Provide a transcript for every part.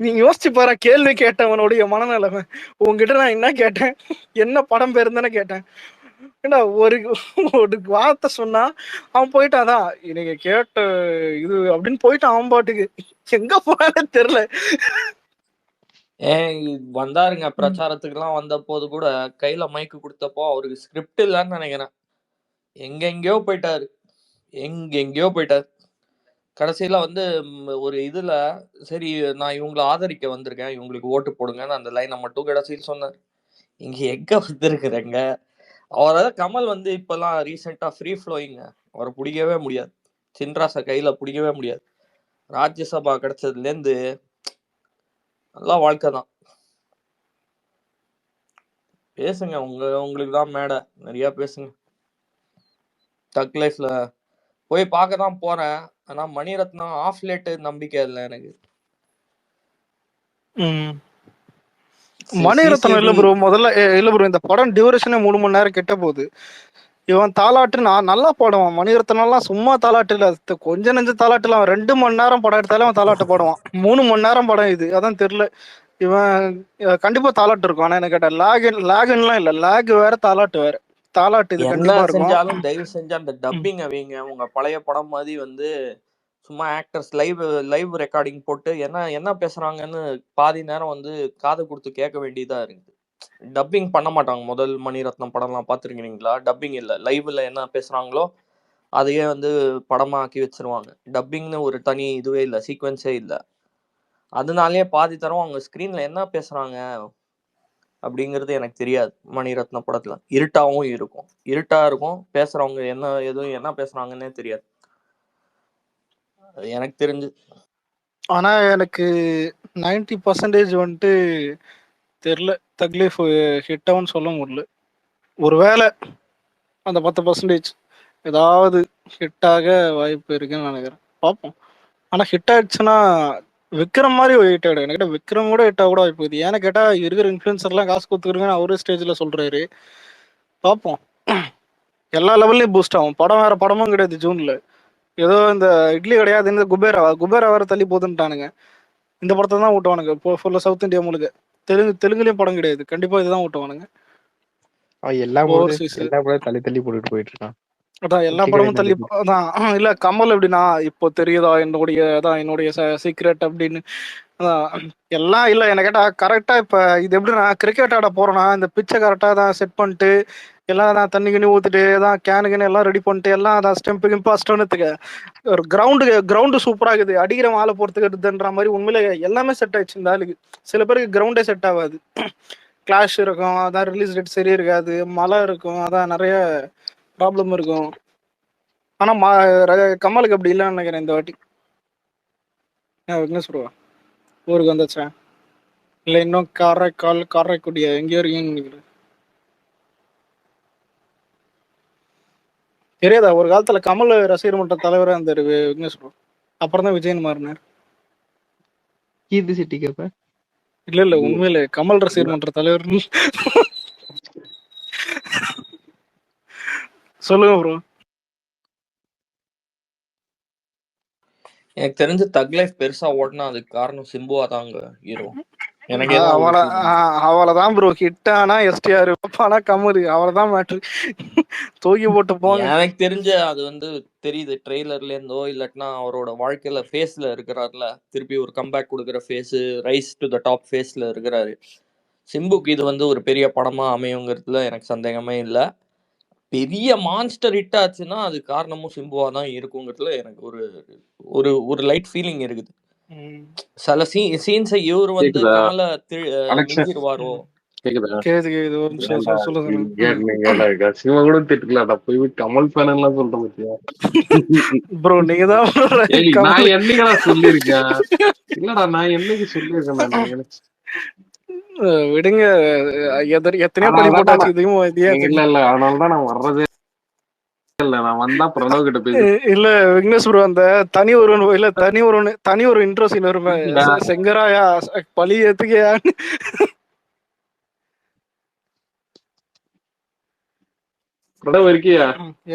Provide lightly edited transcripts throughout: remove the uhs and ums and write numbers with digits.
நீங்க யோசிச்சு பாரு, கேள்வி கேட்டவனுடைய மனநிலைமை. உங்ககிட்ட நான் என்ன கேட்டேன், என்ன படம் பேர் தானே கேட்டேன். ஏண்டா ஒரு ஒரு வார்த்தை சொன்னா அவன் போயிட்டான், அதான் நீங்க கேட்ட இது அப்படின்னு போயிட்டான் அவன் பாட்டுக்கு. எங்க போனானே தெரியல. வந்தாருங்க பிரச்சாரத்துக்கு எல்லாம் வந்த போது கூட கையில மைக்கு கொடுத்தப்போ அவருக்கு ஸ்கிரிப்ட் இல்லைன்னு நினைக்கிறேன். எங்கெங்கயோ போயிட்டாரு, எங்கெங்கயோ போயிட்டாரு. கடைசியில வந்து ஒரு இதுல சரி நான் இவங்களை ஆதரிக்க வந்திருக்கேன், இவங்களுக்கு ஓட்டு போடுங்கன்னு அந்த லைனை மட்டும் கடைசியில் சொன்னார். இங்க எங்க வந்திருக்கிறேங்க அவரால். கமல் வந்து இப்பெல்லாம் ரீசெண்டா ஃப்ரீ ஃப்ளோயிங்க, அவரை பிடிக்கவே முடியாது. சின்ராசை கையில பிடிக்கவே முடியாது. ராஜ்யசபா கிடைச்சதுல இருந்து நல்லா வாழ்க்கை தான். பேசுங்க, உங்களுக்கு தான் மேடை, நிறைய பேசுங்க. தக் லைஃப்ல போய் பார்க்க தான் போறேன். ஆனா மணிரத்னம் ஆஃப் லேட் நம்பிக்கை இல்லை எனக்கு. மணிரத்னம் இல்ல ப்ரோ, முதல்ல இல்ல ப்ரோ, இந்த படம் டியூரேஷனே 3 மணி நேரம் கிட்ட போகுது. இவன் தாலாட்டு நான் நல்லா பாடுவான். மணிரத்னம்லாம் சும்மா தாலாட்டு இல்ல, கொஞ்சம் நெஞ்ச தாலாட்டுல அவன் 2 மணி நேரம் படம் எடுத்தாலே அவன் தாலாட்டு பாடுவான். 3 மணி நேரம் படம் இது, அதான் தெரியல. இவன் கண்டிப்பா தாலாட்டு இருக்கும். ஆனா என்ன கேட்டா லேக்லாம் இல்ல, லேக் வேற தாலாட்டு வேற. தாலாட்டு இது கண்டிப்பா இருக்கும். செஞ்சாலும் தயவு செஞ்சு அந்த டப்பிங் அவங்க உங்க பழைய படம் மாதிரி வந்து சும்மா ஆக்டர்ஸ் லைவ் ரெக்கார்டிங் போட்டு என்ன பேசுறாங்கன்னு பாதி நேரம் வந்து காது கொடுத்து கேட்க வேண்டியதா இருக்கு. டப்பிங் பண்ண மாட்டாங்க. முதல் மணிரத்னம் படம்லாம் பார்த்துருக்கீங்களா? டப்பிங் இல்லை, லைவ்ல என்ன பேசுறாங்களோ அதையே வந்து படமா ஆக்கி வச்சிருவாங்க. டப்பிங்னு ஒரு தனி இதுவே இல்லை, சீக்வன்ஸே இல்லை. அதனாலேயே பாதி தரம் அவங்க ஸ்க்ரீன்ல என்ன பேசுறாங்க அப்படிங்கிறது எனக்கு தெரியாது. மணிரத்னம் படத்துல இருட்டாவும் இருக்கும், இருட்டா இருக்கும், பேசுறவங்க என்ன பேசுறாங்கன்னே தெரியாது. அது எனக்கு தெரிஞ்சு. ஆனா எனக்கு 90% வந்துட்டு தெரியல, தக்லீஃப் ஹிட்டாவும் சொல்ல முடியல. ஒருவேளை அந்த 10% ஏதாவது ஹிட்டாக வாய்ப்பு இருக்குன்னு நினைக்கிறேன், பார்ப்போம். ஆனா ஹிட் ஆயிடுச்சுன்னா விக்ரம் மாதிரி ஹிட் ஆகிடும். என்கிட்ட விக்ரம் கூட ஹிட் ஆக கூட வாய்ப்பு இருக்குது. ஏன்னு கேட்டா இருக்கிற இன்ஃபுளுசர்லாம் காசு கொடுத்துருங்கன்னு அவரே ஸ்டேஜ்ல சொல்றாரு. பார்ப்போம். எல்லா லெவல்லையும் பூஸ்ட் ஆகும். படம் வேற படமும் கிடையாது ஜூன்ல. ஏதோ இந்த இட்லி கிடையாது, இந்த குபேரா வேற தள்ளி போதுன்ட்டானுங்க. இந்த படத்தை தான் ஓட்டுவானுங்க இப்போ ஃபுல்லா சவுத் இந்தியா முழுக்க. தெலுங்குலயும் படம் கிடையாது, கண்டிப்பா இதுதான் ஓட்டுவானுங்க. எல்லா படம் தள்ளி தள்ளி போட்டுட்டு போயிட்டு இருக்கான். அதான் எல்லா படமும் தள்ளி அதான். இல்ல கமல் எப்படின்னா இப்போ தெரியுதா என்னுடைய சீக்ரெட் அப்படின்னு. எல்லாம் இல்ல என்ன கேட்டா கரெக்டா. இப்ப இது எப்படின்னா கிரிக்கெட் ஆட போறோம்னா இந்த பிச்சை கரெக்டா தான் செட் பண்ணிட்டு எல்லாம் தான் தண்ணி கிண்ணி ஊத்துட்டு தான் கேனு எல்லாம் ரெடி பண்ணிட்டு எல்லாம் அதான் ஸ்டெம்பு கிம்பாஸ்டோன்னுக்கு ஒரு கிரவுண்டு சூப்பரா இருக்குது, அடிக்கிற ஆளை பொறுத்துக்கிறதுன்ற மாதிரி உண்மையில எல்லாமே செட் ஆயிடுச்சு இந்த ஆளுக்கு. சில பேருக்கு கிரவுண்டே செட் ஆகாது, கிளாஷ் இருக்கும், அதான் ரிலீஸ் டேட் சரி இருக்காது, மழை இருக்கும், அதான் நிறைய ப்ராப்ளம் இருக்கும். ஆனா கமலுக்கு அப்படி இல்லைன்னு நினைக்கிறேன் இந்த வாட்டி. என்ன சொல்லுவா, ஊருக்கு வந்துச்சா இல்ல இன்னும் காரைக்குடியா எங்கேயோ இருக்கீங்கன்னு நினைக்கிறேன். தெரியாதா, ஒரு காலத்துல கமல் ரசிகர் மன்ற தலைவரா இருந்தாரு விக்னேஸ்வரன். அப்புறம் தான் விஜயன் மாறினார். கீர்த்தி செட்டி கேப்ப இல்ல உண்மையில கமல் ரசிகர் மன்ற தலைவர். சொல்லுங்க ப்ரோ. எனக்கு தெரிஞ்ச தக் லைஃப் பெருசா ஓடனா அதுக்கு காரணம் சிம்புவா தாங்க ஹீரோ. அவளதான் ப்ரோ ஹிட் ஆனா எஸ்டிஆர், ஆனா கமல், அவளதான் மேட்ரு. தூக்கி போட்டு போங்க. எனக்கு தெரிஞ்ச அது வந்து தெரியுது ட்ரெய்லர்ல இருந்தோ இல்லாட்டினா அவரோட வாழ்க்கையில ஃபேஸ்ல இருக்கிறாருல, திருப்பி ஒரு கம்பேக் கொடுக்குற phase, rise to the top ஃபேஸ்ல இருக்கிறாரு. சிம்புக்கு இது வந்து ஒரு பெரிய படமா அமையுங்கிறதுல எனக்கு சந்தேகமே இல்லை. பெரிய மான்ஸ்டர் ஹிட் ஆச்சுன்னா அது காரணமும் சிம்புவா தான் இருக்குங்கிறதுல எனக்கு ஒரு ஒரு ஒரு லைட் ஃபீலிங் இருக்குது. சில சீன்ஸை இவர் வந்து கமலை மிஞ்சிருவாரோ. கமல் ஃபேன் எல்லாம் சொல்றேன் பத்தியா ப்ரோ, நீங்க தான் நான் என்னைக்கு சொல்லியிருக்கேன்? இல்லடா நான் என்னைக்கு சொல்லியிருக்கேன்? விடுங்க, எத்தனையோ படி போட்டாச்சு இதையும். இல்ல இல்ல அதனாலதான் நான் வர்றதே இல்ல. நான் வந்தா பிரணவ் கிட்ட பேச இல்ல விக்னேஷ் ப்ரோ, அந்த தனி ஒரு இன்ட்ரோ சீன் வருமே, செங்கராயா பழி ஏத்துக்கையா இருக்கியா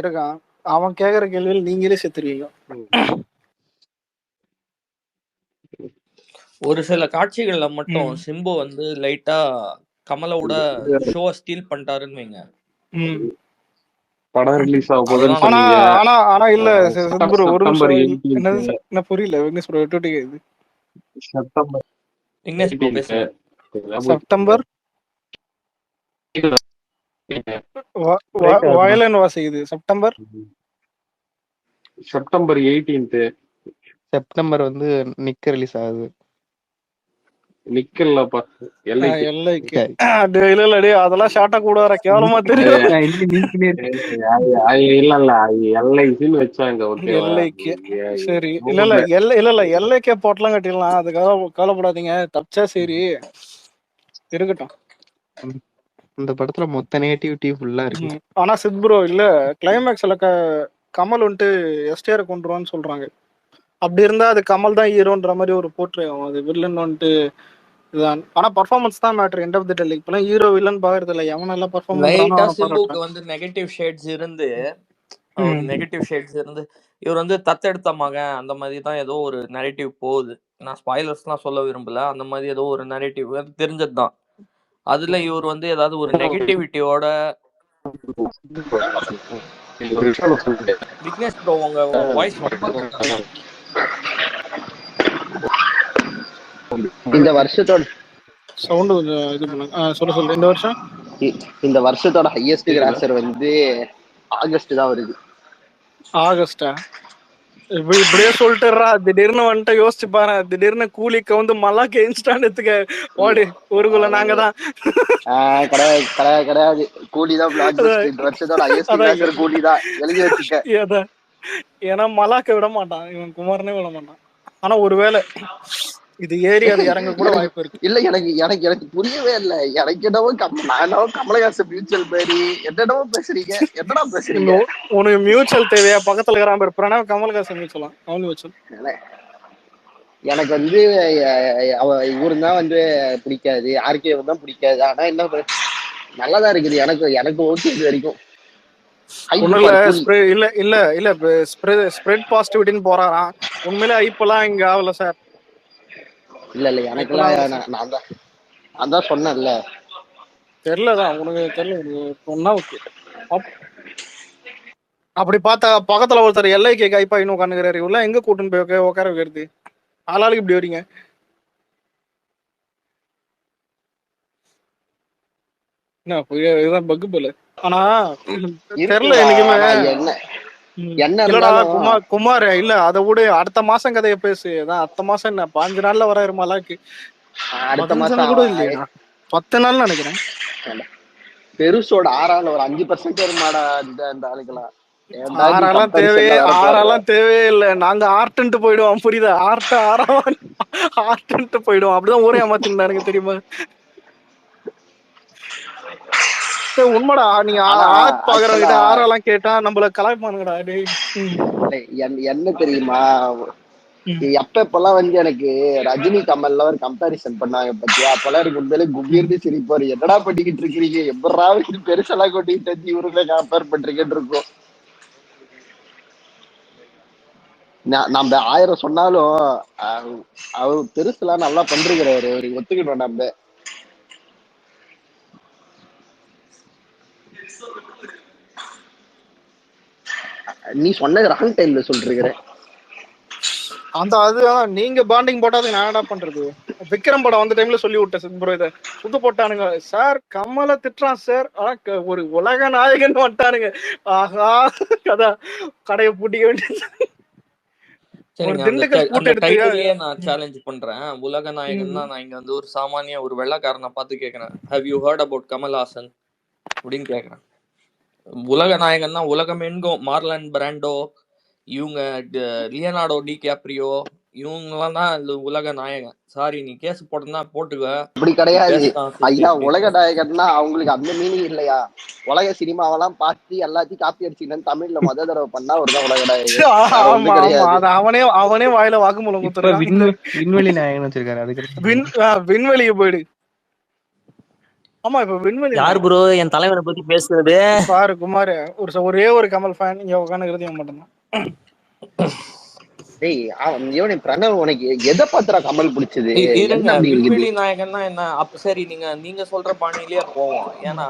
இருக்கான். அவன் கேக்குற கேள்வியில் நீங்களே செத்துருவீங்க. ஒரு சில காட்சிகள்ல மட்டும் ம் சிம்பு வந்து லைட்டா கமலோட ஷோ ஸ்டீல் பண்ணிட்டாருன்னு வைங்க. ம் படம் ரிலீஸ் ஆக போகுதுன்னு அதெல்லாம் ஆனா சொன்னீங்க. ஆனா ஆனா இல்ல சித் ப்ரோ ஒரு செப்டம்பர் நிமிஷம் 18th என்னது சார் என்ன புரியல விக்னேஷ் ப்ரோ விட்டு கேக்குது. செப்டம்பர் விக்னேஷ் ப்ரோ 18th பேசுங்க. September வயலன் வாசிக்குது September September 18th September வந்து நிக்க ரிலீஸ் ஆகுது. நிக்கலப்பா எல்லைக்கு எல்லைக்கு இல்ல இல்ல டே அதெல்லாம் ஷார்ட்டா கூட வர கேவலமா தெரியும். இல்ல இல்ல எல்ஐசின்னு வச்சாங்க. ஓகேவா? எல்லைக்கு சரி இல்ல இல்ல இல்ல இல்ல எல்லைக்கே போட்டெல்லாம் கட்டிடலாம், அதுக்காக கவலைப்படாதீங்க, தப்பிச்சா சரி இருக்கட்டும். இந்த படத்துல மொத்த நேட்டிவிட்டி ஃபுல்லா இருக்கு. ஆனா சித் ப்ரோ இல்ல கிளைமேக்ஸ்ல கமல் வந்துட்டு எஸ்டிஆர் கொண்டுருவான்னு சொல்றாங்க. அப்படி இருந்தா அது கமல் தான் ஹீரோன்ற மாதிரி ஒரு போர்ட்ரே ஆகும், அது வில்லன் வந்துட்டு இதுதான். ஆனா பர்ஃபார்மன்ஸ் தான் மேட்டர் எண்ட் ஆஃப் தி டே. இப்பெல்லாம் ஹீரோ வில்லன் பாக்குறது இல்ல, எவனெல்லாம் பர்ஃபார்ம் பண்றானோ லைட்டா அவனை சிம்புக்கு பாராட்டுறான். வந்து நெகட்டிவ் ஷேட்ஸ் இருந்து இவர் வந்து தத்தெடுத்த மகன் அந்த மாதிரி தான் ஏதோ ஒரு நரேட்டிவ் போகுது. நான் ஸ்பாய்லர்ஸ்லாம் சொல்ல விரும்பல, அந்த மாதிரி ஏதோ ஒரு நரேட்டிவ் தெரிஞ்சது தான். அதுல இவர் வந்து ஏதாவது ஒரு நெகட்டிவிட்டியோட விக்னேஷ் ப்ரோ உங்க வாய்ஸ் ரொம்ப இந்த வருஷத்தோட சவுண்ட் கொஞ்சம் இது பண்ணுங்க. சொல்ல இந்த வருஷம் இந்த வருஷத்தோட ஹையஸ்ட் கிராசர் வந்து ஆகஸ்ட் தான் வருது. ஆகஸ்டா? இப்படியே சொல்லிட்டுறா, திடீர்னு வந்துட்டு யோசிச்சு பாரு, திடீர்னு கூலிக்கு வந்து மல்லாக்கு இன்ஸ்டான்னு எடுத்துக்க ஓடு ஊருக்குள்ள நாங்க தான். கிடையாது கிடையாது கிடையாது, கூலி தான் பிளாக் பஸ்டர். இந்த வருஷத்தோட ஹையஸ்ட் கிராசர் கூலி தான், எழுதி வச்சுக்க. ஏன்னா மலாக்க விட மாட்டான் இவன், குமாரனே விட மாட்டான். ஆனா ஒருவேளை இது ஏறி அது இறங்க கூட வாய்ப்பு இருக்கு. இல்ல எனக்கு எனக்கு எனக்கு புரியவே இல்லை. எனக்கு என்னவோ நான் கமலஹாசன் மியூச்சுவல் மாதிரி என்னென்னவோ பேசுறீங்க. என்னடா பேசுறீங்க? உனக்கு மியூச்சுவல் தேவையா? பக்கத்துல இருக்கிற பிரணவ் கமலஹாசன் மியூச்சுவலாம் அவனு மியூச்சுவல். எனக்கு வந்து இவரு தான் வந்து பிடிக்காது, ஆர்கே தான் பிடிக்காது. ஆனா என்ன நல்லாதான் இருக்குது. எனக்கு ஓகே இது வரைக்கும். இல்ல இல்ல இல்ல ஸ்ப்ரெட் பாசிட்டிவிட்டின்னு போறாராம். உண்மையிலே ஐப்பெல்லாம் இங்க ஆகல சார். இல்ல இல்ல எனக்கெல்லாம் நான் தான் சொன்னேன்ல. தெரியலதான் உனக்கு தெரியல, சொன்னா ஓகே. அப்படி பார்த்தா பக்கத்துல ஒருத்தர் எல்ஐகே கைப்பா இன்னும் உட்காந்துக்கிறாரு. இவ்வளவு எங்க கூட்டுன்னு போய் உட்கார வைக்கிறது? ஆளாளுக்கு இப்படி வரீங்க. என்ன இதுதான் பக்கு போல. ஆனா தெரியல எனக்குமே இல்லடா குமார். இல்ல அதை விட அடுத்த மாசம் கதையை பேசு. அடுத்த மாசம் என்ன 5 நாள்ல வராரு மலாக்கு? அடுத்த மாசம் கூட இல்லையா? 10 நாள் நினைக்கிறேன். பெருசோட 6 ஒரு 5% வருமாடா இந்த ஆளுக்கெல்லாம். ஆறாலாம் தேவையே இல்லை. நாங்க ஆர்ட் போயிடுவோம், புரியுதா? ஆர்ட் போயிடுவோம். அப்படிதான் ஊரே ஏமாத்திருந்தானுங்க தெரியுமா? உண்மைடா, நீங்க ஆர்ட் பாக்குறவங்க ஆறாலாம் கேட்டா நம்மள கலாய்ப்பானுங்கடா. என்ன தெரியுமா, எப்பெல்லாம் வந்து எனக்கு ரஜினி கமல்ல ஒரு கம்பேரிசன் பண்ணாங்க பத்தியா, அப்பெல்லாம் எனக்கு உண்மையிலே கும்பீர்னு சிரிப்பாரு. என்னடா பண்ணிக்கிட்டு இருக்கிறீங்க, எப்படா பெருசெல்லாம் கொட்டிட்டு இவருமே கம்பேர் பண்றீங்கன்னு இருக்கும். நம்ம 1000 சொன்னாலும் அவர் பெருசுலாம் நல்லா பண்றாரு, அவருக்கு ஒத்துக்கணும். நம்ம நீ சொன்ன ராங் டைம்ல சொல்றீங்க. அதுதான் நீங்க பாண்டிங் போட்டாது நான் என்ன பண்றது? விக்ரம் படம் வந்த டைம்ல சொல்லி விட்டேன் ப்ரோ, இதை சுத்து போட்டானுங்க சார், கமலை திட்டுறான் சார், ஆனா ஒரு உலக நாயகன் வந்துட்டானுங்க. ஆஹா, அதான் கடையை பூட்டிக்க வேண்டியது. நான் சேலஞ்ச் பண்றேன். உலக நாயகன் தான். நான் இங்க வந்து ஒரு சாமானிய ஒரு வெள்ளைக்காரனை பார்த்து கேட்கிறேன், have you heard about Kamal Haasan அப்படின்னு கேட்கிறேன். உலக நாயகன் தான் உலகம் எங்கும் மார்லன் பிராண்டோ, இவங்க லியனார்டோ டி கேப்ரியோ, இவங்கெல்லாம் தான் உலக நாயகன். சாரி, நீ கேஸ் போட்டா போட்டுக்க. அப்படி கிடையாது ஐயா, உலக நாயகன்னா அவங்களுக்கு அந்த மீனிங் இல்லையா? உலக சினிமாவெல்லாம் பார்த்து எல்லாத்தையும் காப்பி அடிச்சுக்கணும், தமிழ்ல முத தடவை பண்ணா ஒரு தான் உலக நாயகன். அவனே வாயில வாக்குமூலம் கொடுத்துருக்கான். விண்வெளி நாயகன் வச்சிருக்காரு. அதுக்கு விண்வெளிக்கு போயிடு. ஆமா, இப்ப விண்வெளி யார் ப்ரோ என் தலைவனை பத்தி பேசுறது? பாரு குமார், ஒரே ஒரு கமல் ஃபேன் இங்க உட்காந்துக்கிறது மட்டும்தான். டேய் இவனே பிரணவ், உனக்கு எதை பாத்துறா கமல் பிடிச்சது? இருங்க, என்ன அப்படி இருக்குது? விண்வெளி நாயகன்னா என்ன? அப்ப சரி, நீங்க சொல்ற பாணியிலேயே போவோம். ஏன்னா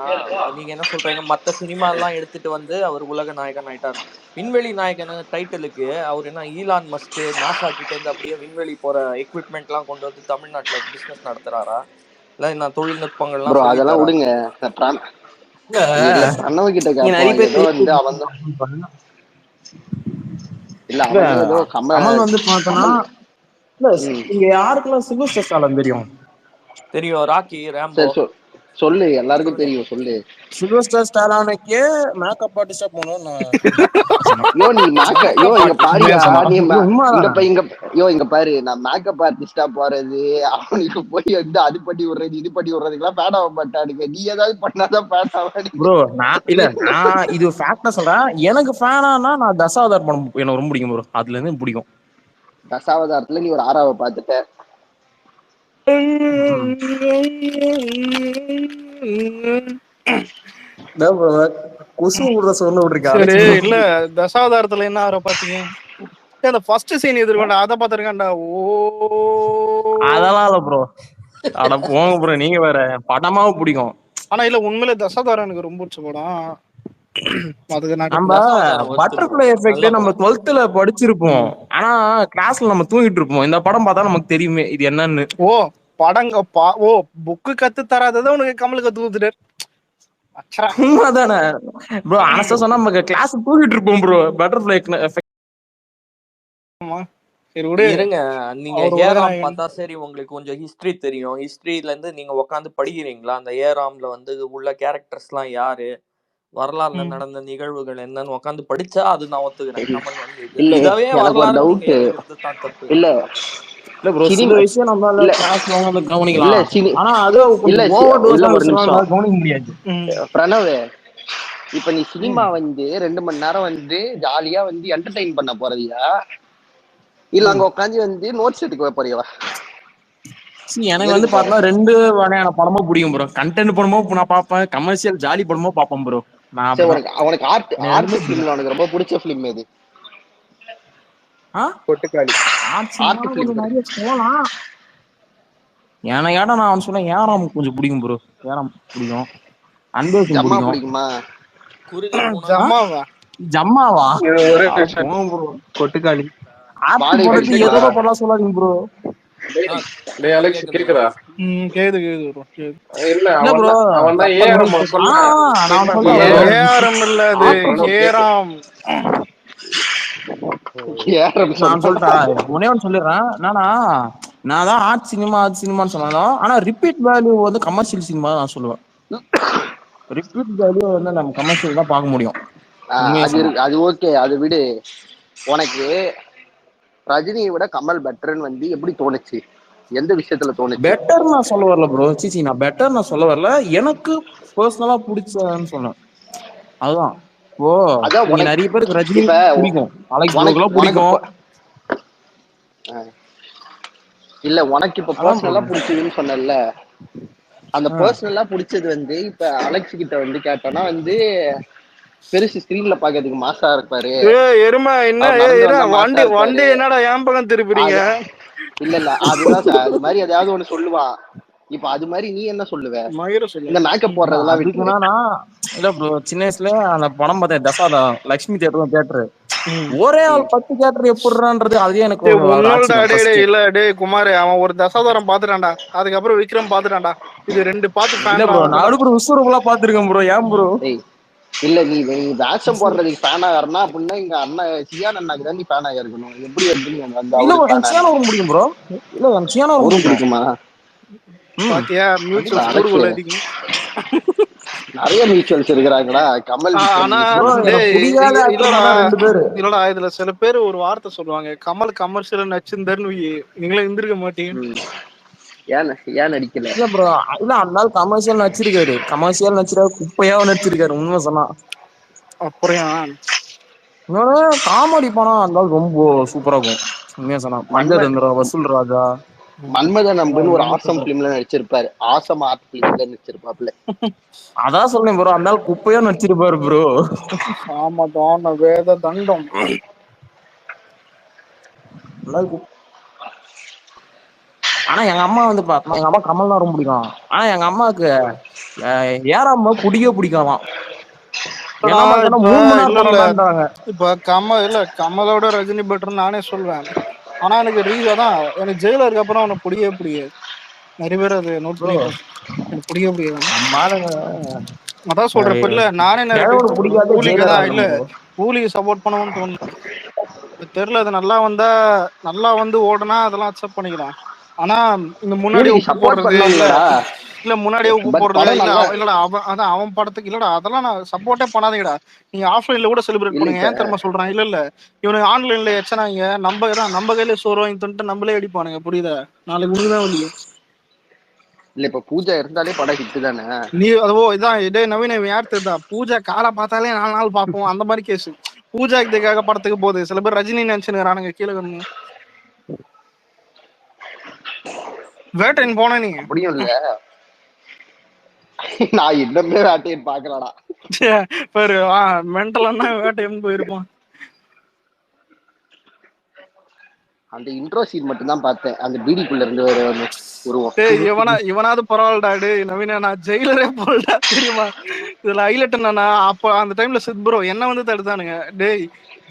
நீங்க என்ன சொல்றீங்க, மத்த சினிமா எல்லாம் எடுத்துட்டு வந்து அவர் உலக நாயகன் ஆயிட்டார். விண்வெளி நாயகன் டைட்டிலுக்கு அவர் என்ன ஈலான் மஸ்க் நாசா கிட்ட இருந்து அப்படியே விண்வெளி போற எக்யூப்மெண்ட் எல்லாம் கொண்டு வந்து தமிழ்நாட்டுல பிசினஸ் நடத்துறாரா? இல்ல என்ன தொழில்நுட்பங்கள்லாம் ப்ரோ சொல்லி அதெல்லாம் தராரா? விடுங்க. இல்ல பிரணவ் கிட்ட இங்க நிறைய கேட்போம். பேர் ஏதோ வந்து அவன் தான் இல்ல அவன் தான் ஏதோ கமல் வந்து பார்த்தோன்னா கமல். இல்ல ம் இங்க யாருக்கெல்லாம் சில்வஸ்டர் ஸ்டாலின் தெரியும்? தெரியும், ராக்கி, ரேம்போ. சரி சொல்லு, எல்லாருக்கும் சொல்லுங்க. தெரியும், சொல்லு. சில்வஸ்டர் ஸ்டாலினுக்கே மேக்கப் ஆர்டிஸ்டா போகணும்னு யோ நீ யோ இங்க பாரியா, நீ உண்மைதானே இங்க பாரு, நான் மேக்கப் ஆர்டிஸ்டா போறது, அவனுக்கு போய் வந்து அது பண்ணி விடுறது இது பண்ணி விடுறதுக்கெல்லாம் பேட் ஆக மாட்டானுங்க. நீ ஏதாவது பண்ணாதான் பேட் ஆவானுங்க. ப்ரோ. நான் இது ஃபேக்டா சொல்றேன். எனக்கு ஃபேனானா நான் தசாவதார் படம் எனக்கு ரொம்ப பிடிக்கும் ப்ரோ. அதுல இருந்து பிடிக்கும். தசாவதாரத்துல நீ ஒரு 6ஆவை பாத்துட்ட. கொசு விடுற சொல்ல சரி விட்டுருக்கேன். இல்ல தசாவதாரத்துல என்ன ஆற பாத்தீங்க? அந்த ஃபர்ஸ்ட் சீன் எதிர்கொண்டா அதை பாத்திருக்காண்டா. ஓ அதெல்லாம் இல்ல ப்ரோ. அட போங்க ப்ரோ, நீங்க வேற. படமாவும் பிடிக்கும். ஆனா இல்ல உண்மையிலே தசாவதாரம் எனக்கு ரொம்ப பிடிச்ச படம். அதுக்கு நான் நம்ம Dasavatharam worth bro. Butterfly effect நல்ல நம்ம படம். 12th படிச்சிருப்போம். ஆனா கிளாஸ்ல நம்ம தூங்கிட்டு இருப்போம். இந்த படம் பார்த்தா நமக்கு தெரியுமே இது என்னன்னு. ஓ படங்க ஓ புக்கு கத்து தராததை உனக்கு கமல் கத்து கொடுத்துட்டாரு. அச்சரா உண்மைதானே ப்ரோ? ஆனஸ்டா சொன்னா நம்ம கிளாஸ் தூங்கிட்டு இருப்போம் ப்ரோ. Butterfly effect. சரி விடு. இருங்க, நீங்க அவர் ஏராம் உலகநாயகன். பார்த்தா சரி உங்களுக்கு கொஞ்சம் ஹிஸ்டரி தெரியும். ஹிஸ்டரியில இருந்து நீங்க உட்காந்து படிக்கிறீங்களா? அந்த ஏராம்ல வந்து உள்ள கேரக்டர்ஸ் எல்லாம் யாரு, வரலாறுல நடந்த நிகழ்வுகள் என்னன்னு உட்காந்து படிச்சா அது நான் ஒத்துக்கிறேன். கமல் வந்து இல்ல இதாவே எனக்கு ஒரு வரலாறு நீங்க டவுட். ஏத்துக்கிறது தான் தப்பு. இல்ல இல்ல ப்ரோ, சில சினிமா விஷயம் நம்மளால இல்ல கிளாஸ்ல வந்து இல்ல கவனிக்கலாம். ஆனா அது இல்ல கொஞ்சம் ஓவர் இல்ல டோஸான ஒரு விஷயம் நிமிஷம் நம்மளால கவனிக்க முடியாது. பிரணவ், இப்ப நீ சினிமா வந்து 2 மணி நேரம் வந்து ஜாலியா வந்து என்டர்டைன் பண்ண போறதியா, இல்ல அங்க உட்காந்து வந்து நோட்ஸ் எடுக்க போறியவா? எனக்கு வந்து பார்த்தா 2 வகையான படமும் பிடிக்கும் ப்ரோ. கண்டென்ட் படமும் நான் பார்ப்பேன், கமர்ஷியல் ஜாலி படமும் பார்ப்பேன் ப்ரோ. நான் சரி அப்படிதான். உனக்கு ஆர்ட் எனக்கு ஆர்ட் ரெண்டுமே பிடிக்கும். பிலிம்ல உனக்கு ரொம்ப பிடிச்ச பிலிம் எது? கொட்டுக்காளி. ஆர்ட் பிலிம் கொஞ்சம் நிறைய சொல்லலாம். எனக்கு ஏடா நான் சொன்னேன், ஏறாம் கொஞ்சம் பிடிக்கும் ப்ரோ. ஏறாம் பிடிக்கும். அன்பேசன் ஜம்மா பிடிக்கும். பிடிக்குமா? குருதி பூனா ஜமாவா ஜம்மாவா? ஒரு போங்க ப்ரோ. கொட்டுக்காளி ஆர்ட் பாடல் போடுறது பிடிக்குமா? ஏதோ பண்ணலாம் சொல்லாதீங்க ப்ரோ. டேய் அலெக்ஸ் கேக்குதா? கேது bro, கேது. இல்ல இல்ல ப்ரோ, அவன் தான் ஏஆர் சொன்ன. நான் என்ன சொல்றேன் பண்ண? ப்ரோ. ஏஆரம் இல்ல அது ஏராம். ஏஆர்எம் நான் சொன்னா சொல்லிட்டேன், ஒன்னே ஒன்று சொல்லிடுறேன். என்னன்னா, நான் தான் ஆர்ட் சினிமான்னு சொன்னாலும், ஆனா ரிப்பீட் வேல்யூ வந்து கமர்ஷியல் சினிமா நான் சொல்லுவேன். ரிப்பீட் வேல்யூ வந்து நம்ம கமர்ஷியல் தான் பார்க்க முடியும். உண்மையை அது சொன்னா அது ஓகே, அது விடு. உனக்கு ரஜினியை விட கமல் பெட்டர்ன்னு வந்து எப்படி தோணுச்சு? எந்த விஷயத்துல தோணுச்சு? பெட்டர் நான் சொல்ல வரல ப்ரோ. சிச்சி, நான் பெட்டர் நான் சொல்ல வரல. எனக்கு பர்சனலா பிடிச்சன்னு சொன்னேன். அதுதான். ஓ, அதான் இங்க உனக்கு நிறைய பேருக்கு ரஜினி இப்ப பிடிக்கும், அலெக்ஸ் உனக்கு ப்ரோக்கெல்லாம் உனக்கு பிடிக்கும். இல்ல உனக்கு இப்ப அதான் ப்ரோ. பர்சனலா பிடிச்சதுன்னு சொன்னல, அந்த பர்சனலா பிடிச்சது வந்து இப்ப அலெக்ஸ் கிட்ட வந்து கேட்டோம்னா வந்து பெருசு ஸ்கிரீன்ல பாக்கிறதுக்கு மாசா இருப்பாரு, எருமை என்ன அவர் நடந்து வந்தா மாசா வண்டி இருப்பாரு. என்னடா என் பக்கம் திருப்புறீங்க? இல்ல அதுதான் சார், அது மாதிரி ஏதாவது ஒண்ணு சொல்லுவான். இப்ப அது மாதிரி நீ என்ன சொல்லுவ? மயிர சொல்லு. இந்த மேக்கப் போடுறதெல்லாம் அதுக்கு விட்டு. என்னன்னா, இல்ல ப்ரோ, சின்ன வயசுல அந்த படம் பார்த்தேன், தசாவதாரம், லட்சுமி தியேட்டர். ஒரே ஆள் 10 தியேட்டர் எப்படின்றது அதுவே எனக்கு ஒரு உன்னோட ஆச்சரியம் டே ஃபர்ஸ்ட். இல்ல டே குமார், அவன் ஒரு தசாவதாரம் பாத்துட்டான்டா, அதுக்கப்புறம் விக்ரம் பாத்துட்டான்டா. இது 2 பாத்து இல்ல ஃபேன்டா ப்ரோ, அவன் நான் கூட. அடுப்பு விஸ்வரூபலாம் பாத்துருக்கேன் ப்ரோ. ஏன் ப்ரோ? இல்ல நீ வேஷம் போடுறதுக்கு ஃபேன் ஆகிறனா அப்படின்னா இங்க அண்ணா சியான் அண்ணாக்கு தான் நீ ஃபேன் ஆகிருக்கணும். எப்படி வந்து நீ வந்து இல்ல ப்ரோ, அவருக்கு எனக்கு ஃபேன் சியானா ஆன? வரும் பிடிக்கும் ப்ரோ. இல்ல, எனக்கு சியானா வரும் அவரும் பிடிக்கும். பிடிக்குமா? பாத்தியா, மியூச்சுவல் ஸ்கோர் அலெக்ஸ் உள்ள அதிகம். நிறைய மியூச்சுவல்ஸ் இருக்கிறாங்களா? கமல் ஆனா ப்ரோ, எனக்கு பிடிக்காத ஆக்டர்னா இல்லடா தான் 2 பேரு. இல்லடா, இதுல சில பேர் ஒரு வார்த்தை சொல்லுவாங்க, கமல் கமர்ஷியல் நச்சிருந்தாருன்னு நீங்களே இருந்திருக்க மாட்டீங்க. ஏன் நடிக்கல? இல்ல ப்ரோ, இல்ல அந்த நாள் கமர்ஷியல் நடிச்சிருக்காரு. குப்பையா நடிச்சிருக்காரு உண்மை சொன்னா. அப்புறம் காமெடி படம் அந்த ரொம்ப சூப்பரா இருக்கும் உண்மையா சொன்னா. பஞ்சதந்திரம், வசூல் ராஜா. மன்மத நம்புன்னு ஒரு ஆசம் பிலிம்ல நடிச்சிருப்பாரு. ஆசம் ஆர்ட் பிலிம்ல நடிச்சிருப்பாப்ல. அதான் சொல்றேன் ப்ரோ, அந்த நாள் குப்பையா நடிச்சிருப்பாரு ப்ரோ. சாமதான வேத தண்டம். ஆனா எங்க அம்மா வந்து பார்த்தா எங்க அம்மா கமல்னா ரொம்ப பிடிக்கும். ஆனா எங்க அம்மாவுக்கு ஏறாம பிடிக்காதாம். எங்க அம்மா கேட்டா இப்ப 3 மணி நேரம் இல்ல படம்டான்றாங்க. இப்ப கமலோட ரஜினி பெட்டர் நானே சொல்வேன். ஆனா எனக்கு அதான் எனக்கு ஜெயிலருக்கு அப்புறம் அவனுக்கு பிடிக்காது. நிறைய பேர் அதை நோட் பண்ணிருக்கேன். எனக்கு பிடிக்காது. நம்ம ஆளுங்க அதான் சொல்றேன். இப்ப இல்ல நானே நிறைய கிழவனுக்கு பிடிக்காத கூலிக்கு ஜெயிலரா தான் இல்ல இருக்கும் bro. கூலிக்கு சப்போர்ட் பண்ணணும்னு தோணும். தெரியல, அது நல்லா வந்து ஓடுனா அதெல்லாம் அக்செப்ட் பண்ணிக்கலாம். ஆனா இந்த முன்னாடியே கூலிக்கு உப்பு சப்போர்ட் போடுறது பண்ணணும்லடா. இல்ல முன்னாடியே உப்பு பட் போடுறது படம் இல்ல நல்லா இல்லடா அவன் படத்துக்கு இல்லடா அதெல்லாம் நான் சப்போர்ட்டே பண்ணாதீங்கடா. நீங்க ஆஃப்லைன்ல கூட செலிப்ரேட் இல்ல பண்ணுங்க. இப்ப ஏன் தெரியுமா சொல்றேன்? இல்ல இவனுக்கு ஆன்லைன்ல எச்சனாங்க நம்ம கையில சோறு வாங்கி தந்துட்டு நம்மளே அடிப்பானுங்க. புரியுதா? நாளைக்கு உனக்குதான் வலி. இல்ல இப்ப பூஜா இருந்தாலே படம் ஹிட் தானே. நீ அதுவோ இதான் இதே நவீன இவன் யார் தெரியுதா? பூஜா காலை பார்த்தாலே 4 நாள் பார்ப்போம் அந்த மாதிரி கேஸ். பூஜா இதுக்காக படத்துக்கு போகுது. சில பேர் ரஜினி நினைச்சுக்கிறானுங்க கீழே வந்து. வேட்டைன்னு போன நீ அப்படியும் இல்ல. நான் இன்னுமே வேட்டையன் பாக்கலடா. பாரு மென்டலன்னா வேட்டைன்னு போயிருப்பான். அந்த இன்ட்ரோ சீன் மட்டும் தான் பார்த்தேன். அந்த பீடிக்குள்ள இருந்து உருவம். இவனாவது பரவாயில்லடா. நவீன நான் ஜெயிலரே போலடா தெரியுமா? இதுல ஹைலைட் என்னன்னா அப்ப அந்த டைம்ல சித்ப்ரோ என்ன வந்து தடுத்தானுங்க. டேய்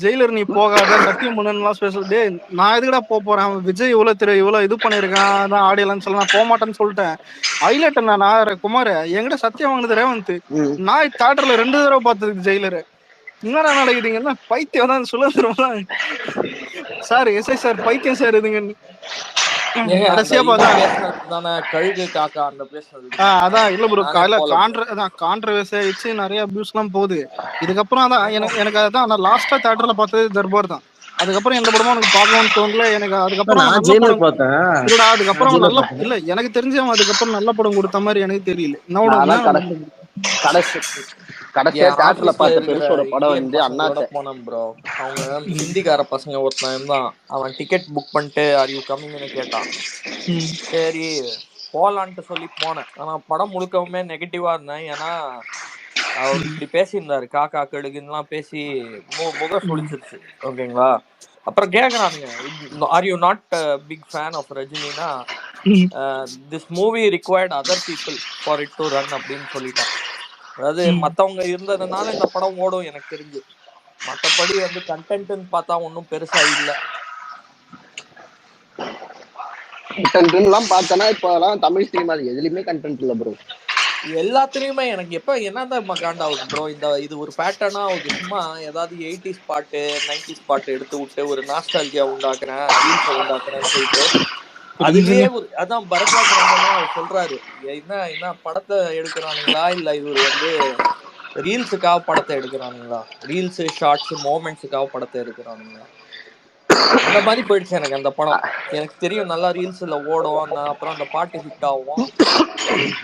ஜெயிலர் நீ போகாத சத்தியம் பண்ணுலாம் ஸ்பெஷல். டே நான் எதுக்கடா போறேன்? அவன் விஜய் இவ்வளவு இது பண்ணிருக்கான் அதான் ஆடியலன்னு சொல்ல நான் போக மாட்டேன்னு சொல்லிட்டேன். ஹைலைட் என்னன்னா குமார் என்கிட்ட சத்தியம் வாங்கினது ரேவந்த். நான் தியேட்டர்ல 2 தடவை பார்த்ததுக்கு ஜெயிலரு. என்னடா நடக்குதுங்க? என்ன பைத்தியம் தான் சுதந்திரம் சார் எஸ்ஐ சார் பைத்தியம் சார் இதுங்கன்னு கடைசியா பார்த்தா கழுகு காக்கா அந்த பேசுனது அதான் இல்ல ப்ரோ நானே காலைல follow கான்ட்ரவர்சி ஆயிடுச்சு. நிறைய அபியூஸ் எல்லாம் போகுது. இதுக்கப்புறம் அதான் எனக்கு அதான் நான் லாஸ்டா தியேட்டர்ல பார்த்தது தர்பார் தான். அதுக்கப்புறம் எந்த படமும் எனக்கு பார்க்கணும்னு தோணல எனக்கு. அதுக்கப்புறம் அவன் நான் நல்ல ஜெயிலர் படம் பார்த்தேன். இல்லடா. நான் அதுக்கப்புறம் அவன் ஜெயிலர் நல்ல பார்த்தேன். இல்ல எனக்கு தெரிஞ்சு அவன் அதுக்கப்புறம் நல்ல படம் கொடுத்த மாதிரி எனக்கு தெரியல. நானா என்ன கடைசியா என் தியேட்டர்ல ஆபீஸ்ல பார்த்த இருக்கிற பெருசோட படம் இந்தியன் வந்து பசங்களோட அண்ணாத்த. போனேன் ப்ரோ. அவங்க ஹிந்திக்கார பசங்க ஒருத்தன் தான். அவன் டிக்கெட் புக் பண்ணிட்டு ஆர் யூ கம்மிங்னு கேட்டான். சரி போலான்ட்டு சொல்லி போனேன். ஆனா படம் முழுக்கவுமே நெகட்டிவா இருந்தேன். ஏன்னா அவர் இப்படி பேசியிருந்தாரு காக்கா கழுகுன்னுலாம் பேசி முகம் சுழிச்சிருச்சு. ஓகேங்களா? அப்புறம் கேக்குறானுங்க are you not big fan of ரஜினினா this movie required other people for it to run அப்படின்னு சொல்லிட்டான். அதாவது மத்தவங்க இருந்ததுனால இந்த படம் ஓடும் எனக்கு தெரிஞ்சு. மத்தபடி வந்து கண்டென்ட்னு பார்த்தா ஒன்றும் பெருசா இல்ல. கண்டென்ட்லாம் பார்த்தனா இப்ப தமிழ் சினிமா எதுலயுமே கண்டென்ட் இல்ல ப்ரோ. எல்லாத்துலயுமே எனக்கு எப்ப என்னதான் காண்டாவுது ப்ரோ. இது ஒரு பேட்டர்னா ஆகுது. சும்மா ஏதாவது 80s பாட்டு 90s பாட்டு எடுத்து விட்டு ஒரு நாஸ்டால்ஜியா உண்டாக்குறேன் ரீல்ஸை உண்டாக்குறேன்னு சொல்லிட்டு அதுலயே அதான் பரத்வாஜ் ரங்கனே அவர் சொல்றாரு. என்ன படத்தை எடுக்கிறானுங்களா இல்ல இவர் வந்து ரீல்ஸுக்காக படத்தை எடுக்கிறானுங்களா? ரீல்ஸ் ஷார்ட்ஸ் மோமெண்ட்ஸுக்காக படத்தை எடுக்கிறானுங்களா? அந்த மாதிரி போயிடுச்சு எனக்கு அந்த படம். எனக்கு தெரியும் நல்லா ரீல்ஸ்ல ஓடும் அப்புறம் அந்த பாட்டு ஹிட் ஆகும்.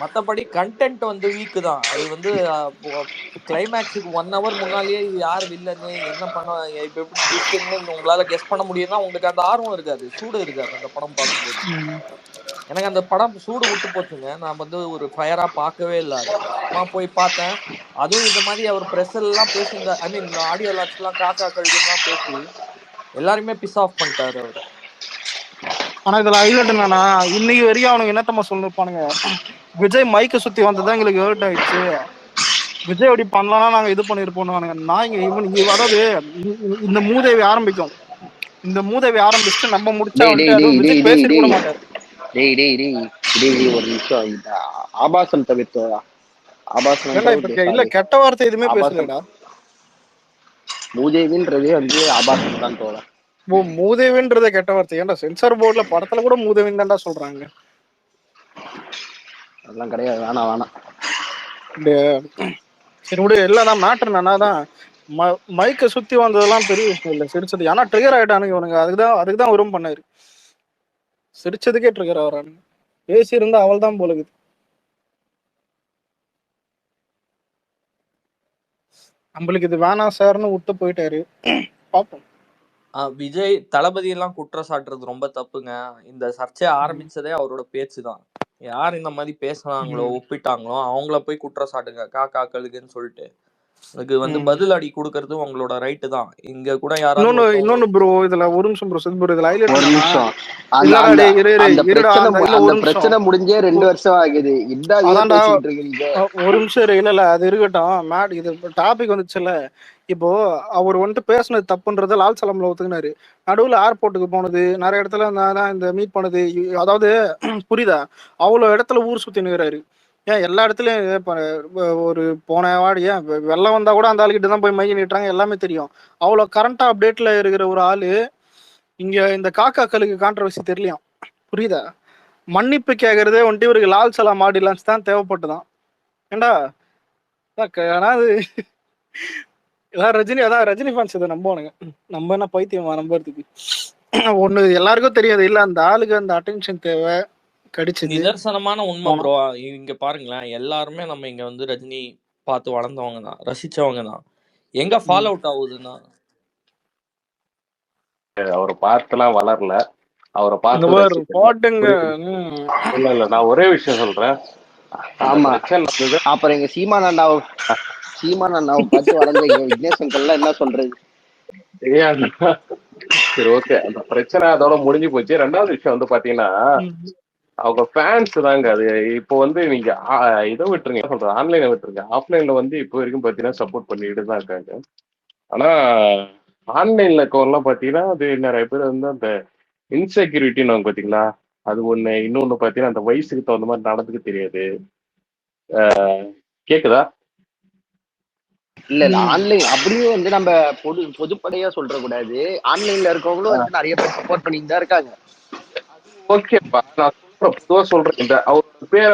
மற்றபடி கண்டென்ட் வந்து வீக்கு தான். அது வந்து கிளைமேக்ஸுக்கு 1 hour முன்னாலேயே யார் வில்லன்னு என்ன பண்ண இப்ப எப்படி ட்விஸ்ட்னு உங்களால கெஸ் பண்ண முடியும்னா உங்களுக்கு அந்த ஆர்வம் இருக்காது, சூடு இருக்காது அந்த படம் பார்க்கும்போது. எனக்கு அந்த படம் சூடு விட்டு போச்சுங்க. நான் வந்து ஒரு ஃபயரா பார்க்கவே இல்லை. அதை சும்மா போய் பார்த்தேன். அதுவும் இந்த மாதிரி அவர் பிரஸ் எல்லாம் பேசியிருந்தா ஐ மீன் ஆடியோ லான்ச் எல்லாம் காக்கா கழுகுலாம் பேசி எல்லாருமே பிஸ் ஆஃப் பண்ணிட்டாரு அவரு. ஆனா இதுல ஹைலைட் என்னன்னா இன்னைக்கு வரைக்கும் அவனுக்கு என்னத்தம்மா சொல்லிருப்பானுங்க. விஜய் மைக்க சுத்தி வந்ததான் எங்களுக்கு ஹர்ட் ஆயிடுச்சு. விஜய் அப்படி பண்ணலாம் நாங்க இது பண்ணிருப்போம். நான் இங்க அதாவது இந்த மூதேவி ஆரம்பிக்கும். இந்த மூதேவி ஆரம்பிச்சுட்டு நம்ம முடிச்சா வந்துட்டு அதுவும் விஜய் பேசிட்டு கூட மாட்டாரு. ஒரு நிமிஷம் ஆபாசம் தவிர்த்தோடா. ஆபாசம் இல்ல கெட்ட வார்த்தை எதுவுமே பேசலடா. மூதேவின்றதே வந்து ஆபாசம் தான் தோழா. மூதேவின்றத கெட்ட வார்த்தை. ஏன்டா சென்சார் போர்டுல படத்துல கூட மூதேவின்னு தான்டா சொல்றாங்க. அதெல்லாம் கிடையாது. வேணாம் சரி விடு. இல்லதான் மேட்டர் என்னதான் மைக்க சுத்தி வந்ததெல்லாம் பெரிய விஷயம் இல்ல. சிரிச்சது ஆனா ட்ரிகர் ஆயிட்டானுங்க இவனுங்க. அதுக்குதான் விரும்ப பண்ணாரு. சிரிச்சதுக்கே ட்ரிகர் ஆகிறானுங்க. பேசி இருந்தா அவள் தான் போலகுது. நம்மளுக்கு இது வேணாம் சார்னு விட்டு போயிட்டாரு. பாப்போம். விஜய் தளபதி எல்லாம் குற்றம் சாட்டுறது ரொம்ப தப்புங்க. இந்த சர்ச்சையை ஆரம்பிச்சதே அவரோட பேச்சுதான். யார் இந்த மாதிரி பேசுனாங்களோ ஒப்பிட்டாங்களோ அவங்கள போய் குற்றம் சாட்டுங்க காக்கா கழுகுன்னு சொல்லிட்டு. அதுக்கு வந்து ம். பதில் அடி கொடுக்கறது உங்களோட ரைட்டு தான். இங்க கூட யாராவது இன்னொன்னு ப்ரோ, இதுல ஒரு நிமிஷம் ப்ரோ, ப்ரோ இதுல ஹைலைட் ஒரு என்னன்னா, நிமிஷம். அந்த இல்லடா அந்த டேய் இரு அந்த இருடா, பிரச்சனை அந்த இல்ல அந்த ஒரு நிமிஷம் பிரச்சனை முடிஞ்சே 2 வருஷம் ஆகுது. இதான் ஏன் அதான்டா பேசிக்கிட்டு இருக்கீங்க? ஒரு நிமிஷம் இரு. இல்ல அது இருக்கட்டும். இது டாபிக் வந்துச்சுல்ல. இப்போ அவர் வந்துட்டு பேசுனது தப்புன்றத லால் சலம்ல ஒத்துக்கினாரு. நடுவுல ஏர்போர்ட்டுக்கு போனது, நிறைய இடத்துல இந்த மீட் பண்ணது, அதாவது புரியுதா? அவ்வளவு இடத்துல ஊர் சுத்தி நிற்கிறாரு. ஏன் எல்லா இடத்துலயும் ஒரு போன வாடி ஏன் வெள்ளம் வந்தா கூட அந்த ஆளுகிட்ட தான் போய் மைய நீட்டுறாங்க, எல்லாமே தெரியும். அவ்வளவு கரண்டா அப்டேட்ல இருக்கிற ஒரு ஆளு இங்க இந்த காக்காக்களுக்கு கான்ட்ரவர்சி தெரியலையாம். புரியுதா? மன்னிப்பு கேட்கறதே வந்துட்டு இவருக்கு லால் சலாம் ஆடிலான்ஸ் தான் தேவைப்பட்டுதான். ஏண்டா அதாவது ரஜினி ஃபேன்ஸ் இதை நம்புவானுங்க. நம்ம என்ன பைத்தியமா நம்புறதுக்கு? ஒண்ணு எல்லாருக்கும் தெரியாது இல்ல, அந்த ஆளுக்கு அந்த அட்டென்ஷன் தேவை. கடிச்சது நிதர்சனமான உண்மை ப்ரோ. இங்க பாருங்களேன், எல்லாருமே நம்ம இங்க வந்து ரஜினி பார்த்து வளர்ந்தவங்க தான், ரசிச்சவங்க தான். எங்க ஃபாலோ அவுட் ஆகுதுன்னா, அவரை பார்த்துலாம் வளரல, அவரை பார்த்து பாட்டுங்க. இல்ல நான் ஒரே விஷயம் சொல்றேன். ஆமா, அப்புறம் எங்க சீமான் அண்ணாவை பார்த்து வளர்ந்த எங்க விக்னேஷ் அங்கிள் என்ன சொல்றது? சரி ஓகே, அந்த பிரச்சனை அதோட முடிஞ்சு போச்சு. ரெண்டாவது விஷயம் வந்து பாத்தீங்கன்னா, அவங்க ஃபேன்ஸ் தாங்க அது. இப்போ வந்து நீங்க இதை விட்டுருங்க, சொல்றேன் ஆன்லைனை விட்டுருங்க. ஆஃப்லைன்ல வந்து இப்போ வரைக்கும் பாத்தீங்கன்னா சப்போர்ட் பண்ணிட்டு தான் இருக்காங்க. ஆனா ஆன்லைன்ல இருக்கவங்கலாம் பாத்தீங்கன்னா அது நிறைய பேர் வந்து அந்த இன்செக்யூரிட்டின்னு அவங்க பாத்தீங்களா, அது ஒண்ணு. இன்னொன்னு பாத்தீங்கன்னா அந்த வயசுக்கு தகுந்த மாதிரி நடந்துக்க தெரியாது. கேக்குதா? இல்ல ஆன்லைன் அப்படியே வந்து நம்ம பொதுப்படையா சொல்ற கூடாது. ஆன்லைன்ல இருக்கவங்களும் வந்து நிறைய பேர் சப்போர்ட் பண்ணிட்டு தான் இருக்காங்க. ஓகேப்பா, நான் சொல்றேன் பொதுவா சொல்றேன். இந்த அவரோட பேரை